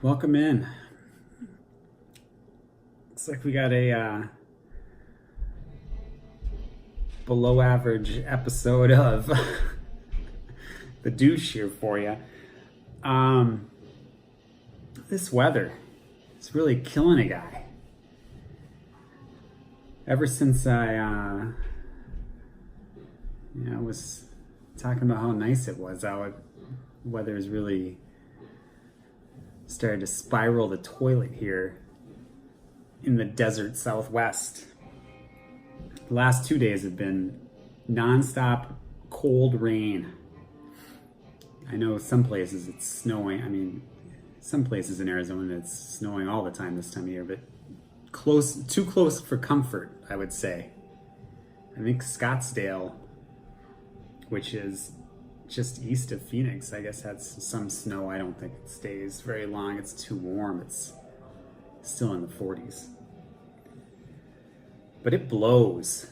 Welcome in. Looks like we got a below average episode of the Douche here for you. This weather is really killing a guy. Ever since I was talking about how nice it was, weather is really started to spiral the toilet here in the desert Southwest. The last 2 days have been nonstop cold rain. I know some places it's snowing. I mean, some places in Arizona it's snowing all the time this time of year, but too close for comfort, I would say. I think Scottsdale, which is just east of Phoenix, I guess had some snow. I don't think it stays very long. It's too warm. It's still in the 40s. But it blows.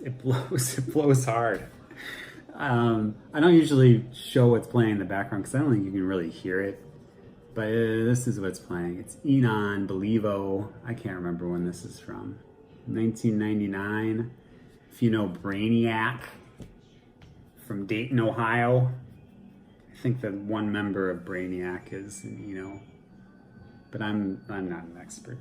It blows hard. I don't usually show what's playing in the background because I don't think you can really hear it. But this is what's playing. It's Enon, Believo. I can't remember when this is from. 1999. If you know Brainiac from Dayton, Ohio. I think that one member of Brainiac is, but I'm not an expert.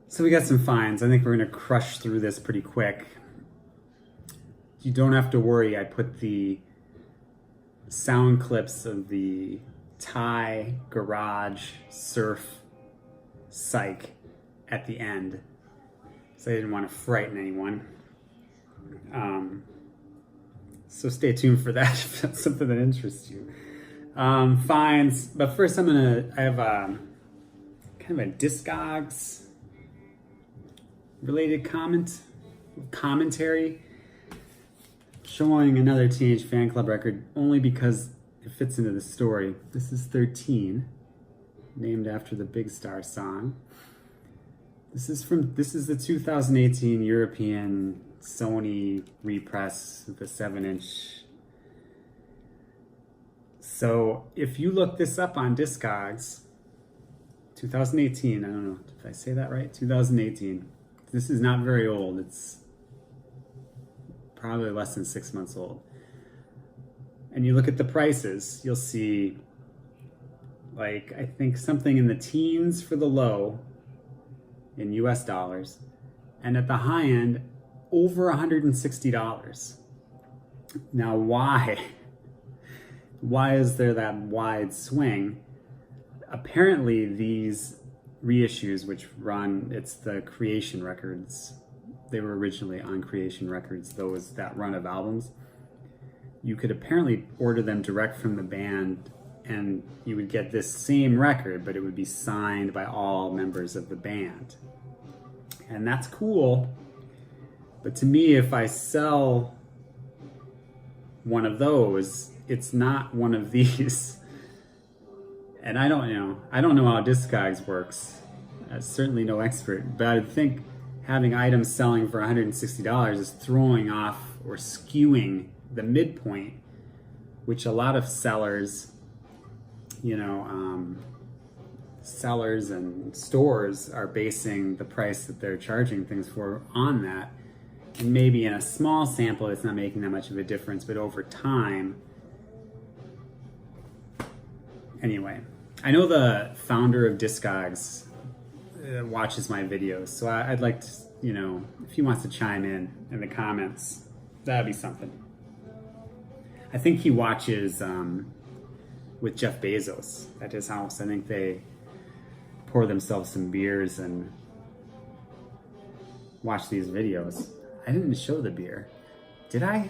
So we got some finds. I think we're going to crush through this pretty quick. You don't have to worry. I put the sound clips of the Thai garage surf psych at the end. So I didn't want to frighten anyone. So stay tuned for that if that's something that interests you. Finds, but first I have kind of a Discogs related commentary showing another Teenage Fan Club record only because it fits into the story. This is 13, named after the Big Star song. This is the 2018 European Sony repress with the 7-inch. So if you look this up on Discogs, 2018, I don't know if I say that right, 2018. This is not very old. It's probably less than 6 months old. And you look at the prices, you'll see like, I think something in the teens for the low in US dollars, and at the high end, over $160. Now, why? Why is there that wide swing? Apparently, these reissues, which it's the Creation Records. They were originally on Creation Records, that run of albums. You could apparently order them direct from the band, and you would get this same record, but it would be signed by all members of the band. And that's cool. But to me, if I sell one of those, it's not one of these. And I don't know how Discogs works. I'm certainly no expert, but I think having items selling for $160 is throwing off or skewing the midpoint, which a lot of sellers, sellers and stores are basing the price that they're charging things for on that. And maybe in a small sample, it's not making that much of a difference, but over time. Anyway, I know the founder of Discogs watches my videos, so I'd like to, if he wants to chime in the comments, that'd be something. I think he watches with Jeff Bezos at his house. I think they pour themselves some beers and watch these videos. I didn't show the beer, did I?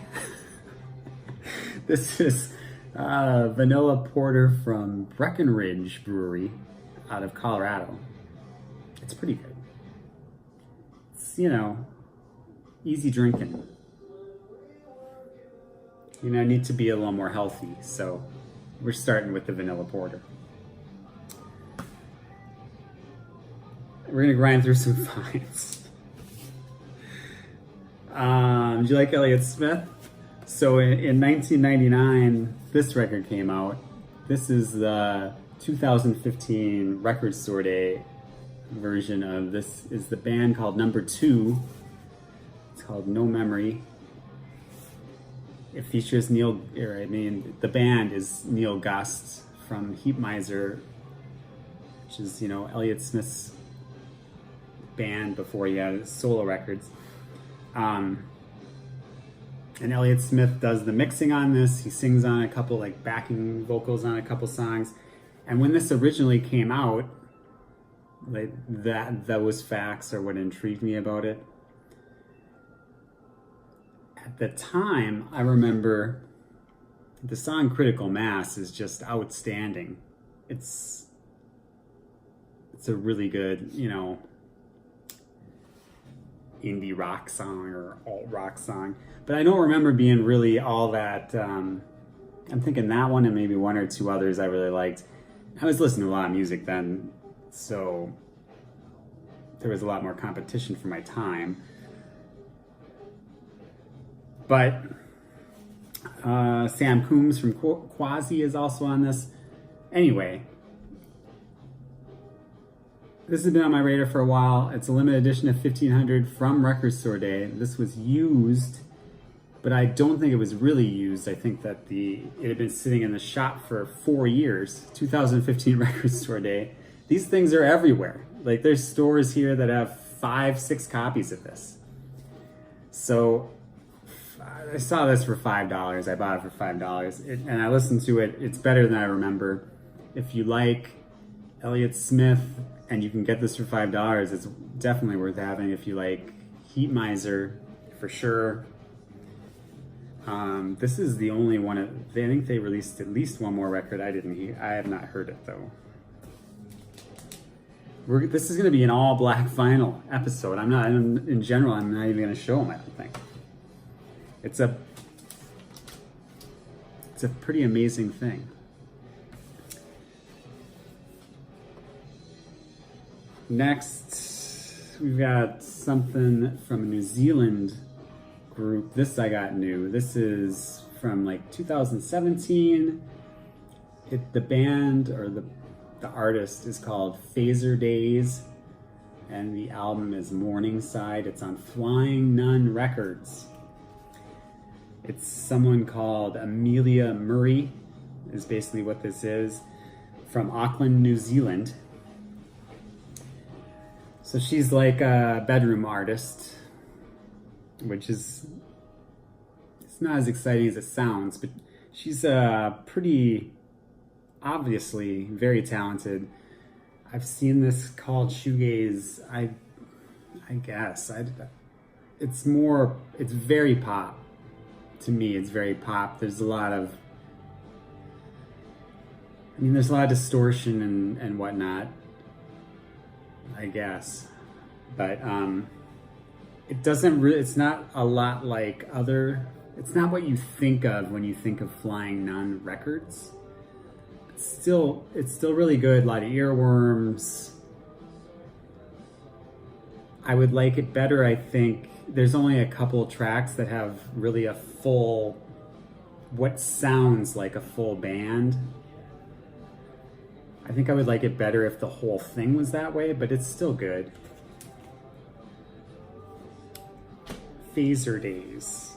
This is vanilla porter from Breckenridge Brewery out of Colorado. It's pretty good. It's, easy drinking. I need to be a little more healthy, so we're starting with the vanilla porter. We're gonna grind through some finds. Do you like Elliott Smith? So in 1999, this record came out. This is the 2015 Record Store Day version of this. Is the band called Number 2. It's called No Memory. It features the band is Neil Gust from Heat Miser, which is, Elliott Smith's band before he had solo records. And Elliott Smith does the mixing on this. He sings on a couple, backing vocals on a couple songs. And when this originally came out, those facts are what intrigued me about it. At the time, I remember the song Critical Mass is just outstanding. It's a really good, indie rock song or alt rock song. But I don't remember being really all that, I'm thinking that one and maybe one or two others I really liked. I was listening to a lot of music then, so there was a lot more competition for my time. But Sam Coombs from Quasi is also on this. Anyway, this has been on my radar for a while. It's a limited edition of 1500 from Record Store Day. This was used, but I don't think it was really used. I think that it had been sitting in the shop for 4 years. 2015 Record Store Day. These things are everywhere. There's stores here that have 5-6 copies of this. So I saw this for $5. I bought it for $5, and I listened to it. It's better than I remember. If you like Elliott Smith and you can get this for $5, it's definitely worth having. If you like Heat Miser, for sure. This is the only one. I think they released at least one more record. I have not heard it though. This is going to be an all black vinyl episode. In general, I'm not even going to show them, I don't think. It's a pretty amazing thing. Next, we've got something from a New Zealand group. This I got new. This is from 2017. The band or the artist is called Phaser Days, and the album is Morningside. It's on Flying Nun Records. It's someone called Amelia Murray, is basically what this is, from Auckland, New Zealand. So she's like a bedroom artist, which it's not as exciting as it sounds, but she's pretty obviously very talented. I've seen this called shoegaze. I guess it's very pop. To me, it's very pop. There's a lot of distortion and whatnot, I guess. But it doesn't really, it's not a lot like it's not what you think of when you think of Flying Nun Records. It's still really good. A lot of earworms. I would like it better, I think. There's only a couple tracks that have really a full, what sounds like a full band. I think I would like it better if the whole thing was that way, but it's still good. Phaser Days.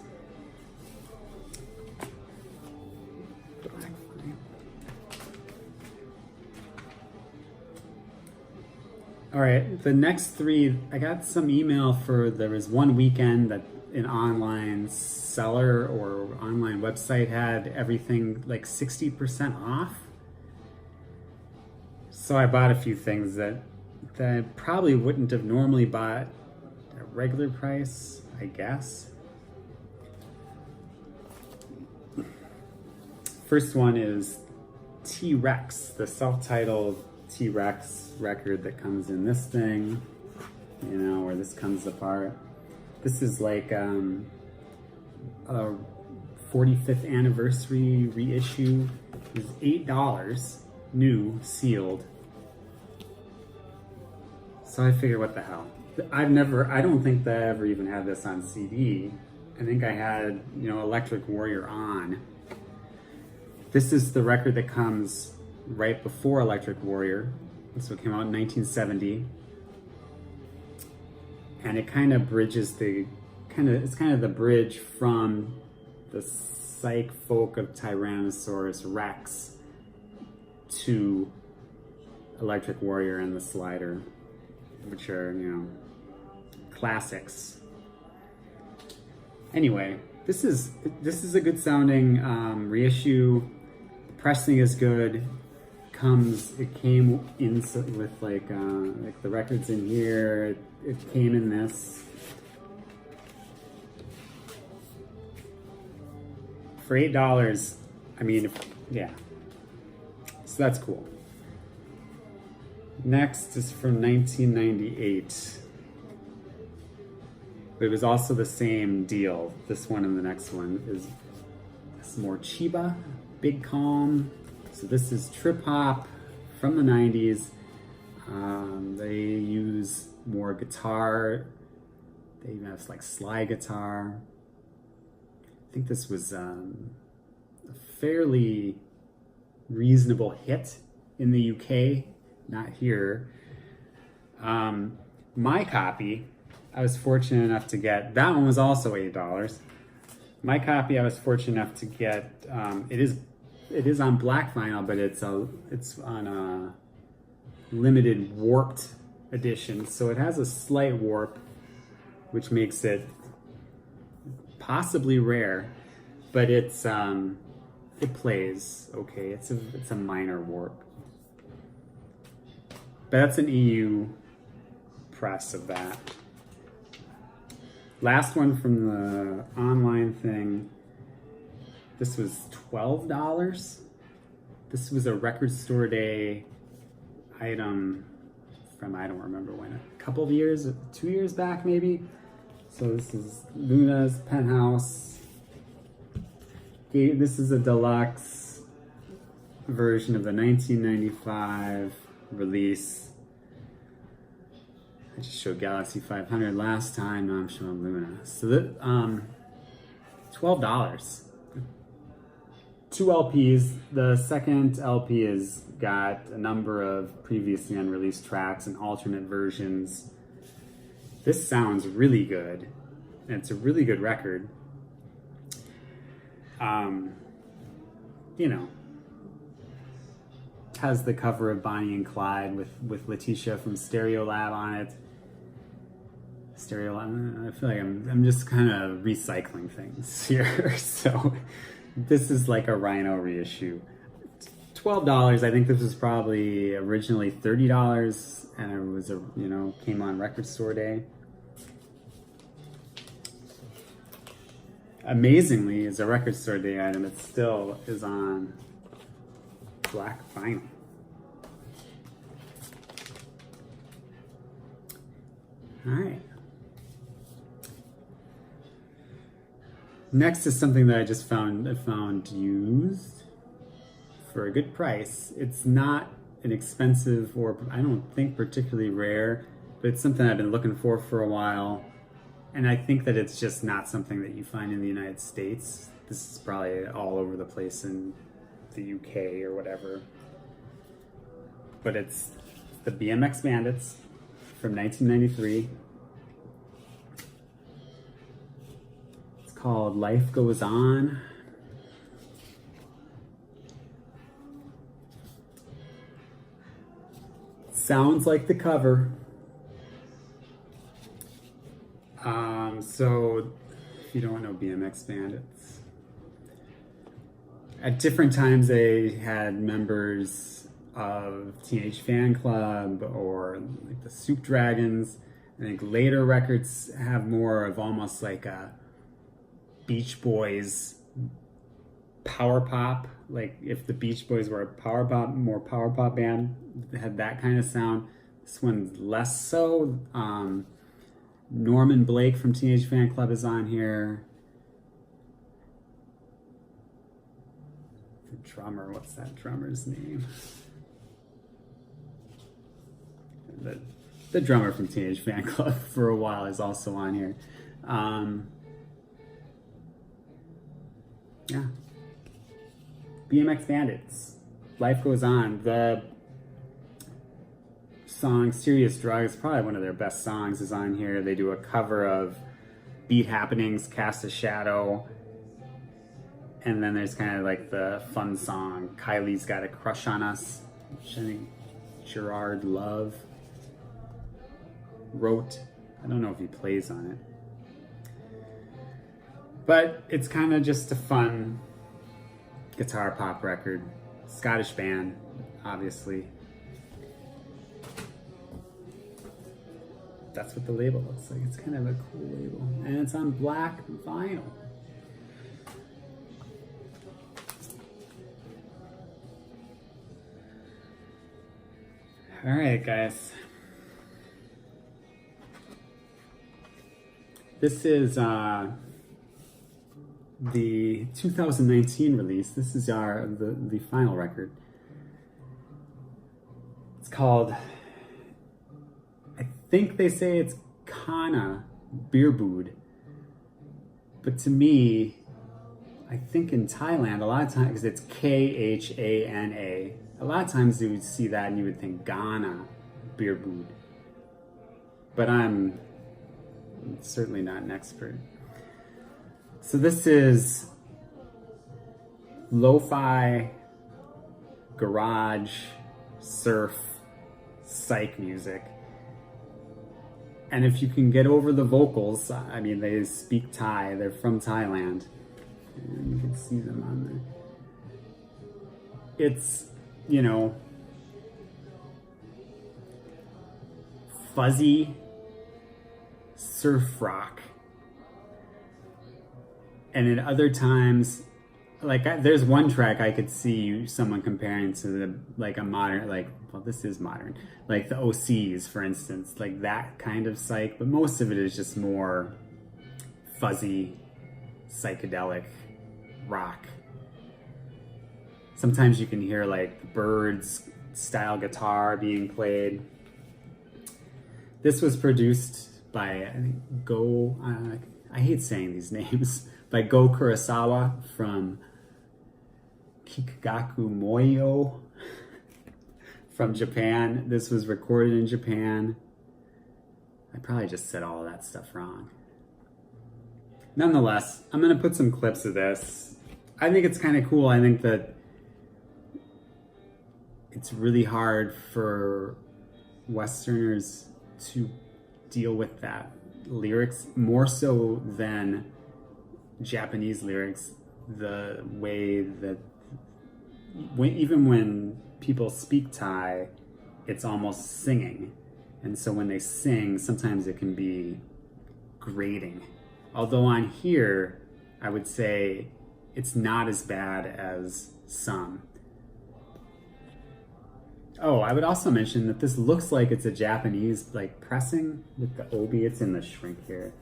All right, the next three, I got some email there was one weekend that an online seller or online website had everything 60% off. So I bought a few things that I probably wouldn't have normally bought at regular price, I guess. First one is T-Rex, the self-titled T-Rex record that comes in this thing, where this comes apart. This is a 45th anniversary reissue. It's $8, new, sealed. So I figured, what the hell? I don't think that I ever even had this on CD. I think I had, Electric Warrior on. This is the record that comes right before Electric Warrior. So it came out in 1970. And it kind of bridges it's kind of the bridge from the psych folk of Tyrannosaurus Rex to Electric Warrior and the Slider, which are, classics. Anyway, this is a good sounding reissue. The pressing is good. It came in with like the records in here. It came in this. For $8, I mean, yeah. So that's cool. Next is from 1998. But it was also the same deal. This one and the next one is some more Chiba, Big Calm. So this is trip hop from the 90s. They use more guitar. They even have like slide guitar. I think this was a fairly reasonable hit in the UK, not here. My copy, I was fortunate enough to get, that one was also $8. My copy, I was fortunate enough to get, it is on black vinyl, but it's on a limited warped edition, so it has a slight warp, which makes it possibly rare, but it plays okay. It's a minor warp, but that's an EU press of that. Last one from the online thing. This was $12. This was a Record Store Day item from, I don't remember when, a couple of years, 2 years back maybe. So this is Luna's Penthouse. This is a deluxe version of the 1995 release. I just showed Galaxy 500 last time, now I'm showing Luna. So that, $12. 2 LPs. The second LP has got a number of previously unreleased tracks and alternate versions. This sounds really good, and it's a really good record. Has the cover of Bonnie and Clyde with Letitia from Stereolab on it. Stereolab, I feel like I'm just kind of recycling things here. So this is like a Rhino reissue. $12. I think this was probably originally $30, and it was came on Record Store Day. Amazingly, as a Record Store Day item, it still is on black vinyl. All right. Next is something that I just found used for a good price. It's not an expensive, or I don't think particularly rare, but it's something I've been looking for a while. And I think that it's just not something that you find in the United States. This is probably all over the place in the UK or whatever. But it's the BMX Bandits from 1993. It's called Life Goes On. Sounds like the cover. So if you don't know BMX Bandits, at different times they had members of Teenage Fan Club or like the Soup Dragons. I think later records have more of almost like a Beach Boys power pop. Like if the Beach Boys were a more power pop band, they had that kind of sound. This one's less so. Norman Blake from Teenage Fan Club is on here. The drummer, what's that drummer's name? The drummer from Teenage Fan Club for a while is also on here. Yeah. BMX Bandits, Life Goes On. The song Serious Drugs, probably one of their best songs, is on here. They do a cover of Beat Happenings, Cast a Shadow. And then there's kind of like the fun song, Kylie's Got a Crush on Us, which I think Gerard Love wrote. I don't know if he plays on it. But it's kind of just a fun guitar pop record. Scottish band, obviously. That's what the label looks like. It's kind of a cool label. And it's on black vinyl. All right, guys. This is the 2019 release. This is the final record. It's called, I think they say it's Kana Beerbood, but to me, I think in Thailand, a lot of times it's Khana. A lot of times you would see that and you would think Ghana Beerbood. But I'm certainly not an expert. So this is lo-fi, garage, surf, psych music. And if you can get over the vocals, I mean, they speak Thai, they're from Thailand. And you can see them on there. It's, you know, fuzzy surf rock. And at other times, like there's one track I could see someone comparing to a modern, well, this is modern, like the OCs, for instance, like that kind of psych, but most of it is just more fuzzy, psychedelic rock. Sometimes you can hear like Birds style guitar being played. This was produced by, I think, I hate saying these names, by Go Kurosawa from Kikagaku Moyo from Japan. This was recorded in Japan. I probably just said all of that stuff wrong. Nonetheless, I'm going to put some clips of this. I think it's kind of cool. I think that it's really hard for Westerners to deal with that lyrics, more so than Japanese lyrics. The way that even when people speak Thai, it's almost singing. And so when they sing, sometimes it can be grating. Although on here, I would say it's not as bad as some. Oh, I would also mention that this looks like it's a Japanese pressing with the obi. It's in the shrink here.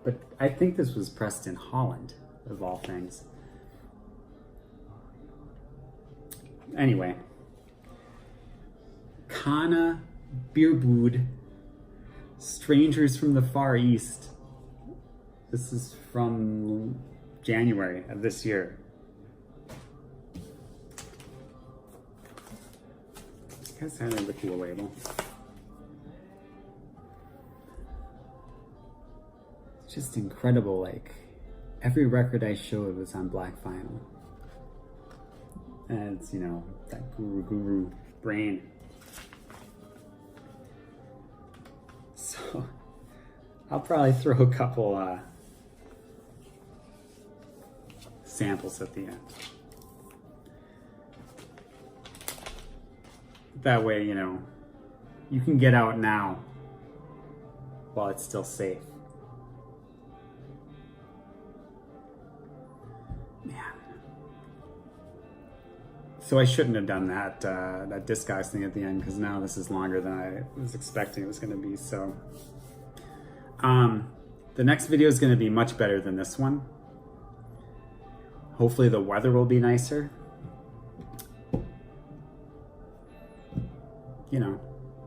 But I think this was pressed in Holland, of all things. Anyway. Kana Beerbood, Strangers from the Far East. This is from January of this year. I guess I had a cool label. It's just incredible, like every record I showed was on black vinyl. And it's, you know, that guru brain. So I'll probably throw a couple samples at the end. That way, you know, you can get out now while it's still safe. Man. So I shouldn't have done that Discogs thing at the end, because now this is longer than I was expecting it was going to be. So the next video is going to be much better than this one. Hopefully the weather will be nicer. You know,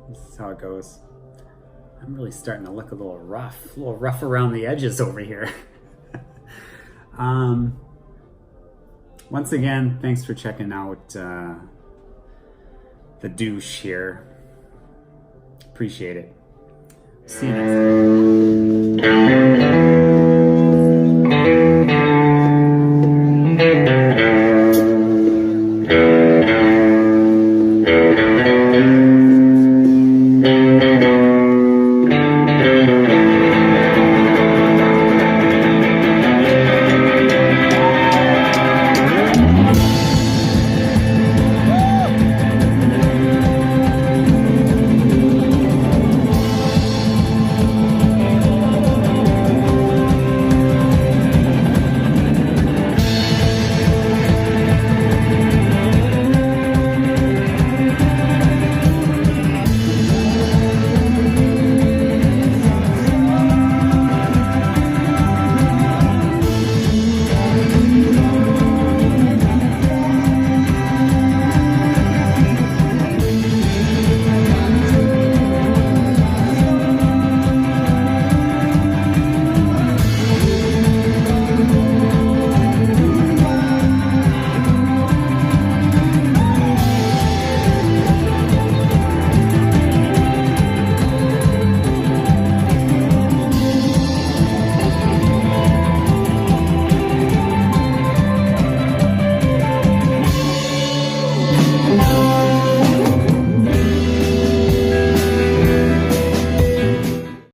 this is how it goes. I'm really starting to look a little rough around the edges over here. once again, thanks for checking out the Douche here. Appreciate it. See you next time.